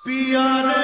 पिया रे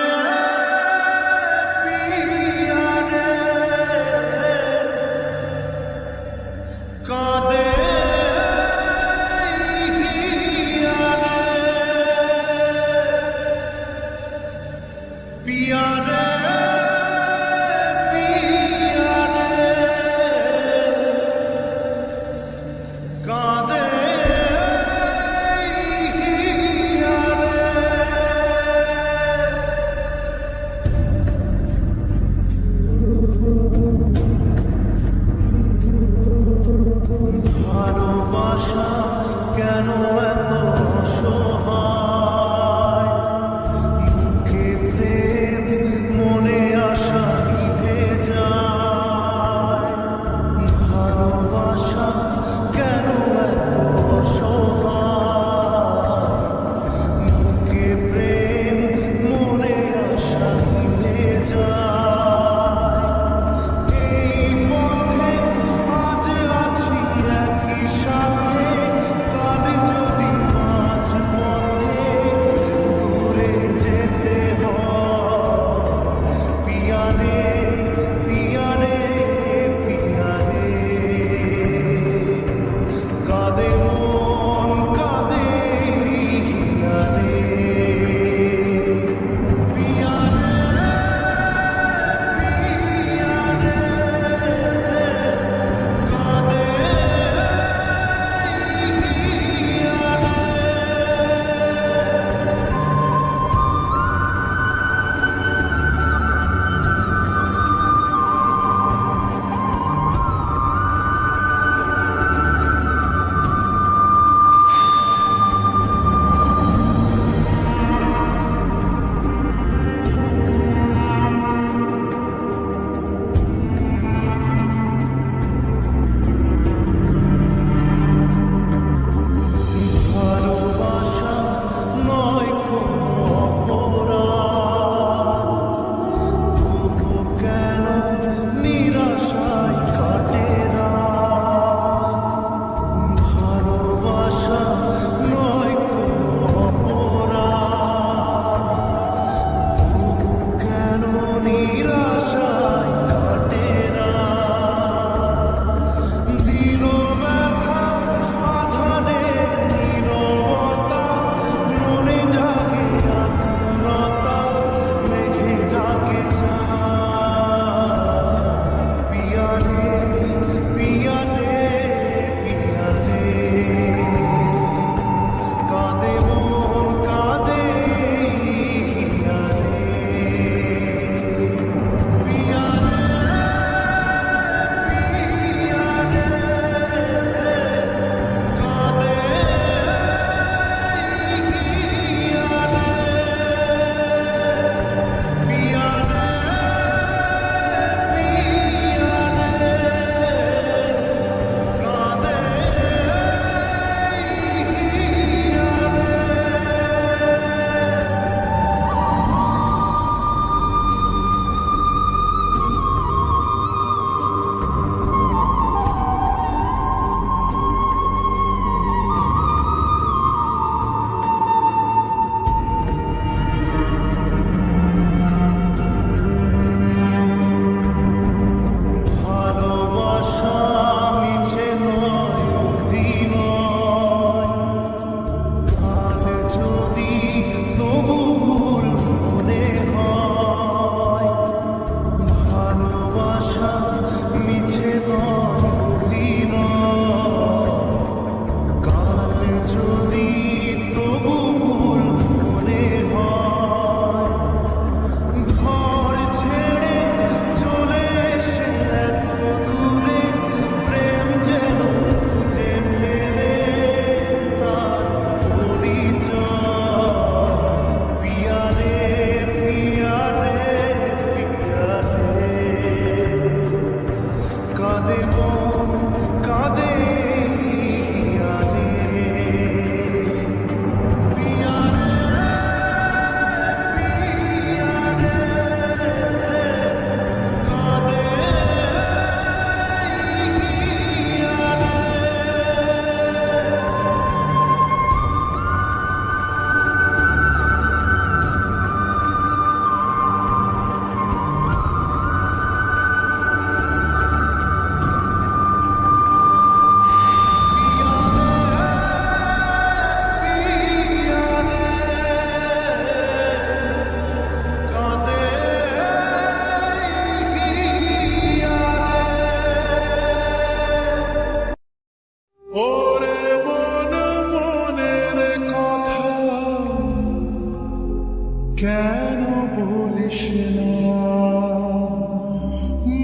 কেন বলিস না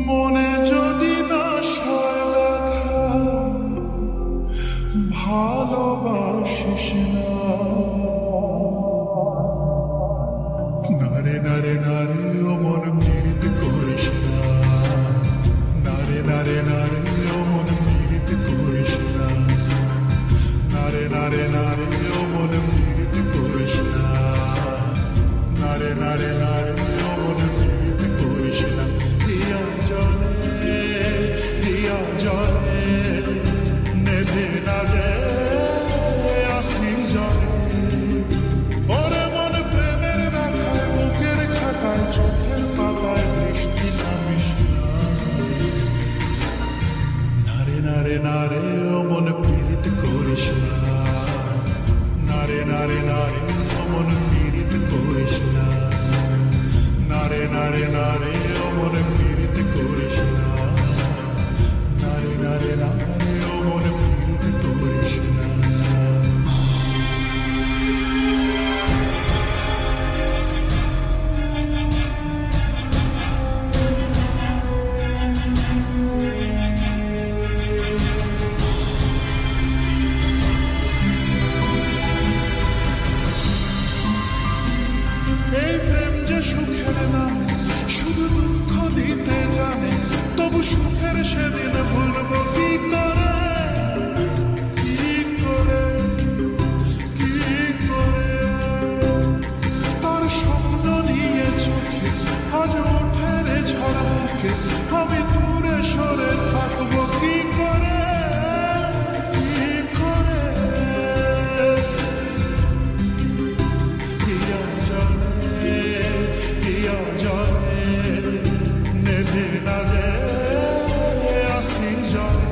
মনে যদি না সয় ব্যথা ভালোবাসিস না নারে নারে নারে ও মন পীড়িত করিস না নারে নারে নারে ও মন পীড়িত করিস না নারে নারে নারে ও মন পীড়িত করিস না নারে নারে নারে ও মন পীড়িত করিস না দিয়া জলে নেভে না যে আখি জলে ওরে মন প্রেমের ব্যথায় বুকের খাটায় চোখের পাতায় বৃষ্টি নামিস নারে নারে নারে ও মন পীড়িত করিস না নারে নারে নারে ও মন পীড়িত করিস না নারে নারে নারে ও মন পীড়িত করিস না নারে নারে নারে ও মন পীড়িত করিস না এই প্রেম যে সুখের নামে শুধু দুঃখ দিতে জানে তবু সুখের সেদিন ভুলবো কি করে কি করে কি করে তার স্বপ্ন নিয়ে চোখে আজ ওঠে রে ঝড় মুখে আমি দূরে সরে থাকবো কি করে কি করে দিয়া জলে নেভে না যে আখি জলে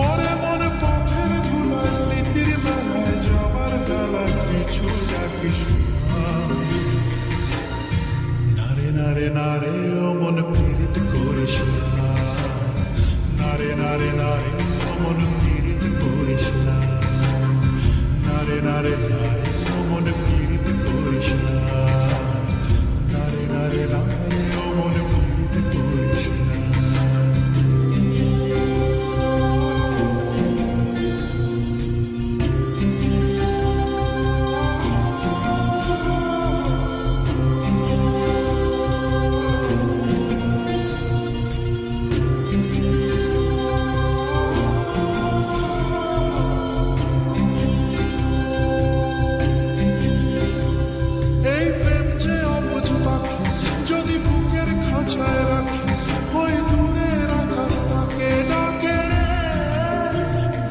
ওরে মন পথের ধুলায় স্মৃতির মেলায় যাবার বেলায় পিছু ডাকিস নারে নারে নারে ও মন পীড়িত করিস না নারে নারে নারে ও মন পীড়িত করিস না নারে নারে নারে ও মন পীড়িত করিস না নারে নারে নারে ও মন পীড়িত করিস না এই প্রেম যে অবুঝ পাখি যদি বুকের খাঁচায় রাখি হয় দূরের আকাশ তাকে ডাকে রে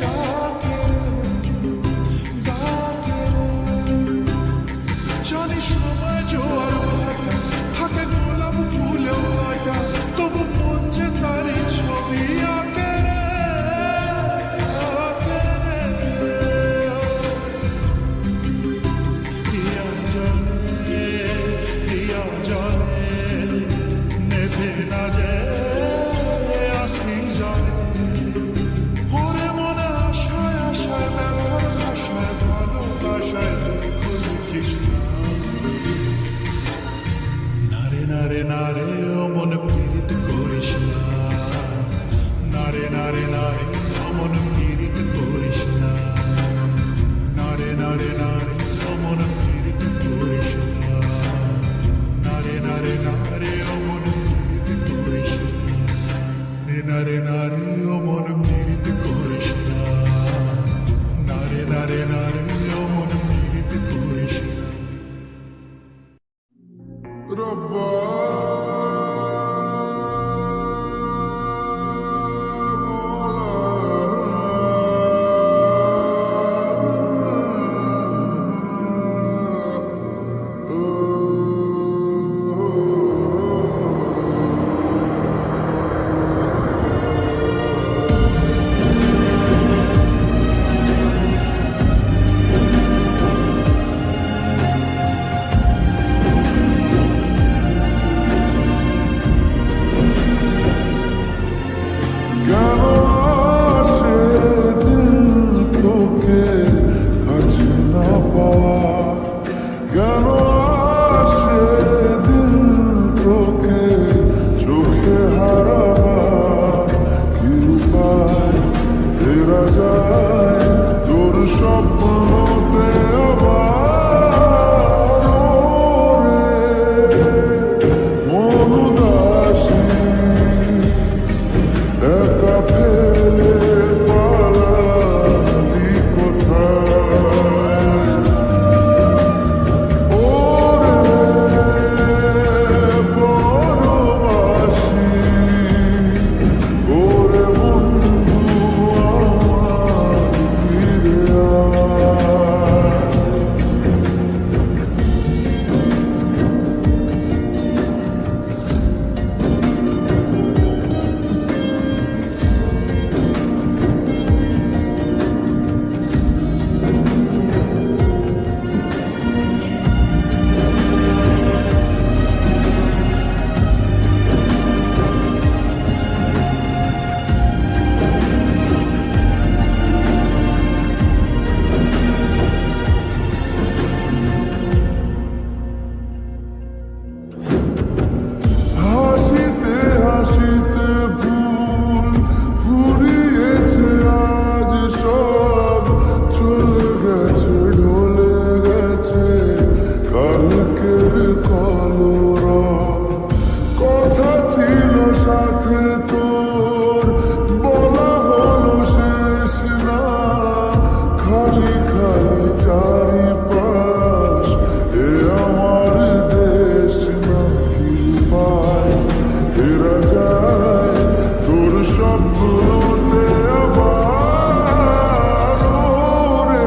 ডাকে ডাকে জানি সময় জোয়ার ভাটা থাকে গোলাপ ফুলেও কাটা তবু মন যে তারই ছবি আঁকে রে আঁকে রে দিয়া জলে নেভে না যে আখি জলে ওরে মনে আশায় আশায় ব্যথার ভাষায় ভালোবাসায় দুঃখ লিখিস নারে নারে নারে ও মন পীড়িত করিস না নারে নারে নারে ও মন পীড়িত করিস না নারে নারে নারে ও মন পীড়িত করিস না নারে নারে নারে ও মন পীড়িত করিস না নারে নারে ও মন পীড়িত করিস না নারে নারে নারে ও মন পীড়িত করিস না রব্বা কেন কালকের কলরব কথা ছিল সাথে তোর, বলা হলো শেষ না, খালি খালি চারিপাশ, এ আমার দেশ নাকি পায়, ফেরা যায় তোর স্বপ্নতে আবার, ওরে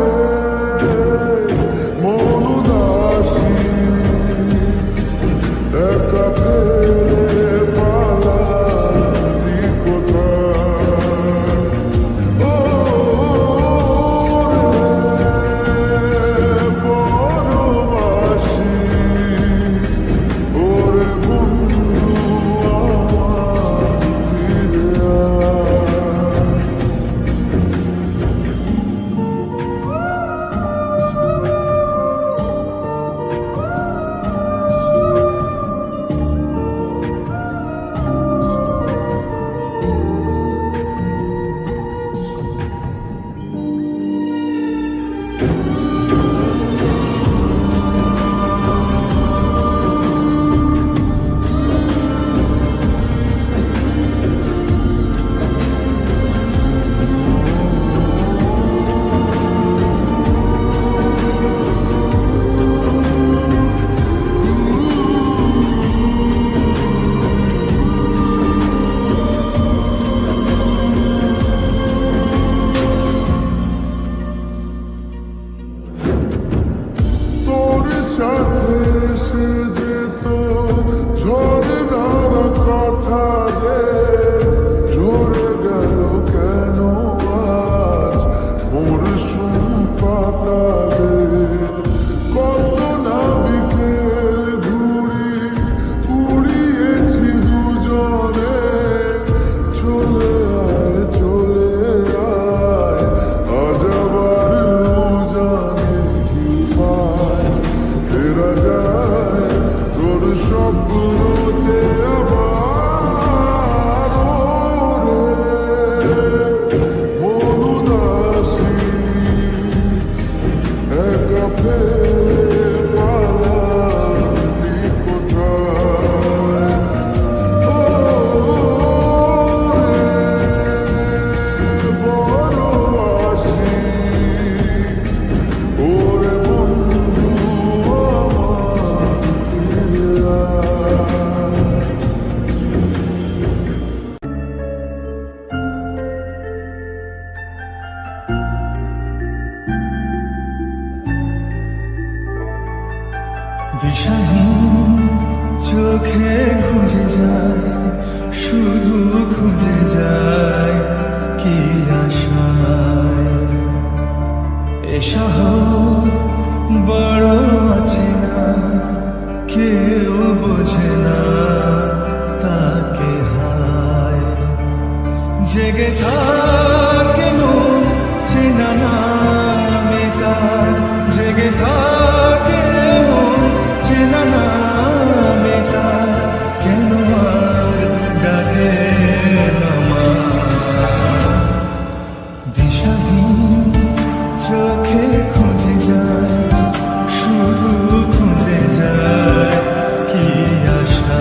মন উদাসী একা ফেলে পালালি কোথায়, ও রে পরবাসী, ওরে বন্ধু আমার ফিরে আয়। তোর সাথে সে যেত ঝরনার কথা যে ঝরে গেল কেন আজ মরশুম পাতাদের, কত নাবিকের ঘুড়ি উড়িয়েছি দুজনে, চলে আয় আজ আবার জানি কি পায়, ফেরা যায় তোর স্বপ্নতে আবার, ওরে মন উদাসী একা ফেলে পালালি কোথায়, ও রে পরবাসী, ওরে বন্ধু আমার ফিরে আয়। দিশাহীন চোখে খুঁজে যায়, শুধু খুঁজে যায় কি আশায়, এ শহর বড় আছে না, কেউ বোঝে না তাকে হায়, জেগে থাকে মন চেনা নামে তার, জেগে থাকে মন চেনা নামে তার, কেন আর ডাকে না মা? দিশাহীন চোখে খুঁজে যায়, শুধু খুঁজে যায় কি আশা,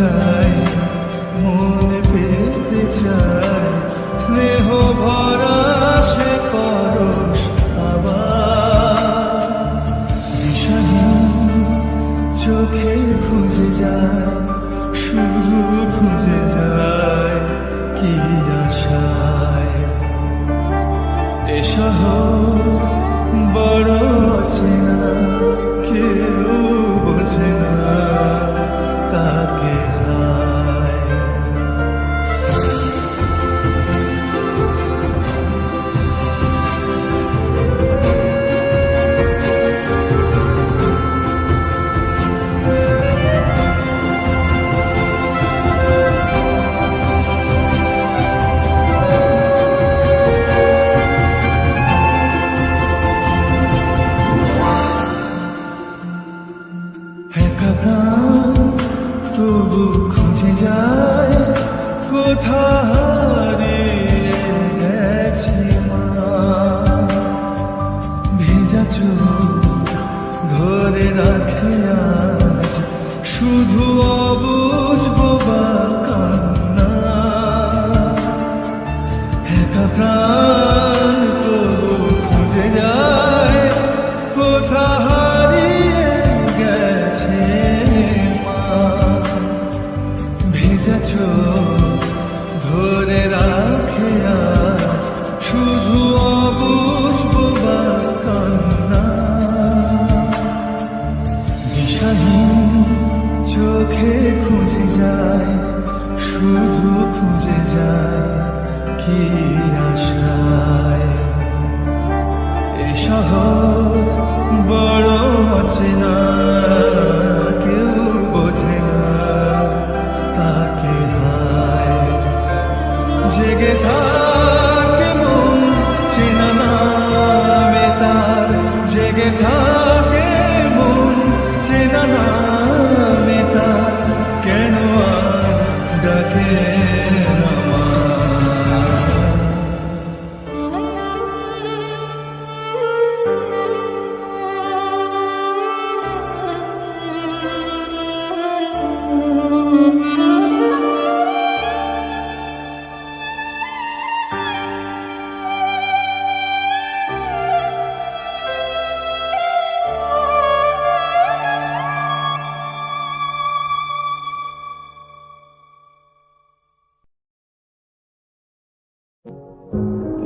চাই, মনে পেতে চাই, স্নেহ ভরা সে পরশ আবার। দিশাহীন চোখে খুঁজে যায়, শুধু খুঁজে যায় কি আশায়। এ শহর বড় চেনা, কেউ বোঝে না তাকে হায়। একা প্রাণ তবু খুঁজে যায়, কোথা হারিয়ে গেছে মা। ভেজা চোখ ধরে রাখে আজ, শুধু অবুঝ বোবা কান্না। একা প্রাণ তবু খুঁজে যায়, কোথা হারিয়ে গেছে মা। ভেজা চোখ ধরে রাখে আজ, শুধু অবুঝ বোবা কান্না। দিশাহীন চোখে খুঁজে যায়, শুধু খুঁজে যায় কি আশায়। এ শহর বড় অচেনা, কেউ বোঝে না তাকে হায়। জেগে থাকে মন চেনা নামে তার, জেগে থাকে মন চেনা নামে তার, কেন আর ডাকে না মা।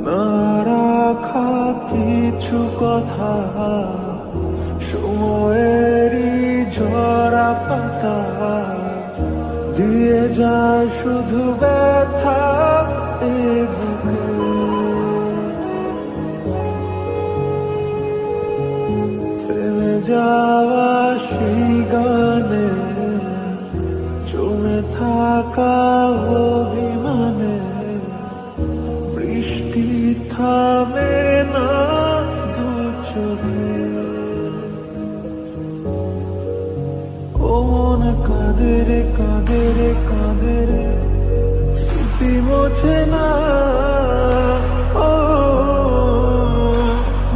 না রাখা কিছু কথা, সময়েরই ঝরা পাতা, দিয়ে যায় শুধু ব্যথা এ বুকে। থেমে যাওয়া সেই গানে, জমে থাকা অভিমানে, বৃষ্টি থামে না দু চোখে। ও মন কাঁদে রে কাঁদে রে কাঁদে রে, স্মৃতি মোছে না। ও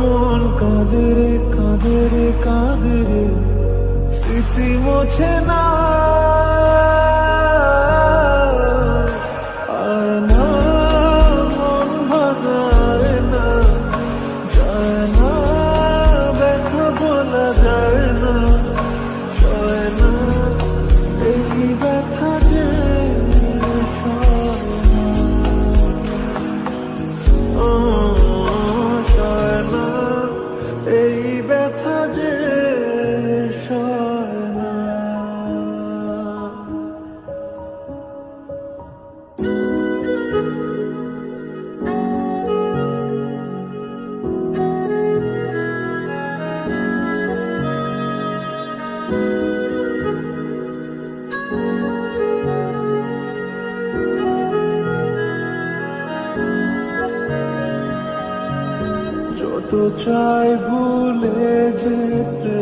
মন কাঁদে রে কাঁদে রে কাঁদে রে, স্মৃতি মোছে না। যত চাই ভুলে যেতে,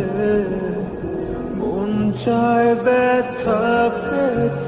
মন চায় ব্যথা পেতে।